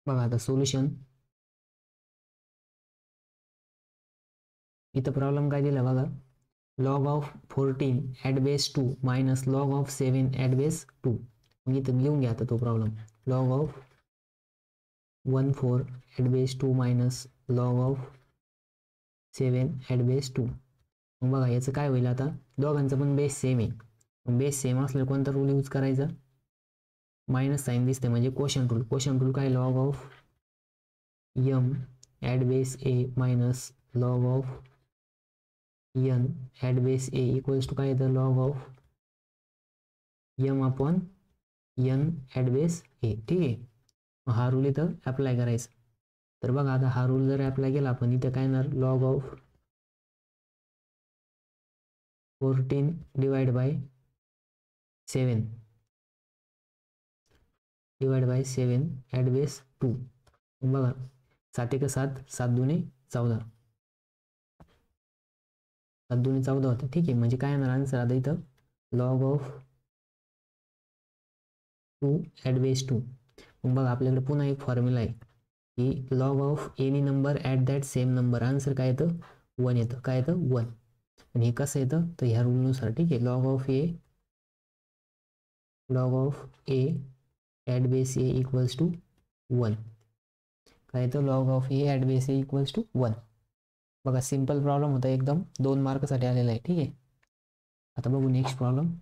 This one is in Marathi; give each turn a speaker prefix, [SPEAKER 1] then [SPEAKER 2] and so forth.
[SPEAKER 1] बघा आता सोल्युशन. इथं प्रॉब्लेम काय दिला बघा, log of 14 at base 2 minus log of 7 at base 2. मग इथं लिहून घ्या आता तो problem, log of 14 at base 2 minus log of 7 at base 2. मग बघा याचं काय होईल, आता दोघांचा पण बेस सेम आहे. बेस सेम असल्यावर कोणता रूल यूज करायचा, मायनस साईन दिसते म्हणजे क्वोशंट रूल. क्वोशंट रूल काय, log of M at base A minus log of N at base A equals to काय येतं, log of M upon N at base A. ठीक आहे, मग हा रूल इथं अप्लाय करायचा. तर बघा आता हा रूल जर अप्लाय केला आपण, इथं काय येणार, log of 14 divide by 7 divide by 7 at base 2. बघा 7 एक 7, 7 दुने 14, 7 दुने 14 होतं. ठीक आहे, म्हणजे काय येणार आन्सर आता इथं, लॉग ऑफ 2 ॲट बेस 2. मग बघा आपल्याकडे पुन्हा एक फॉर्म्युला आहे की log of any number at that same number, answer काय येतं, 1 येतं. काय येतं, 1. आणि हे कसं येतं तर ह्या रूलनुसार. ठीक आहे, log of A at base A equals to 1. काय येतं, log of A at base A equals to 1. बघा सिंपल प्रॉब्लेम होता एकदम, 2 मार्कसाठी आलेला आहे. ठीक आहे, आता बघू नेक्स्ट प्रॉब्लेम.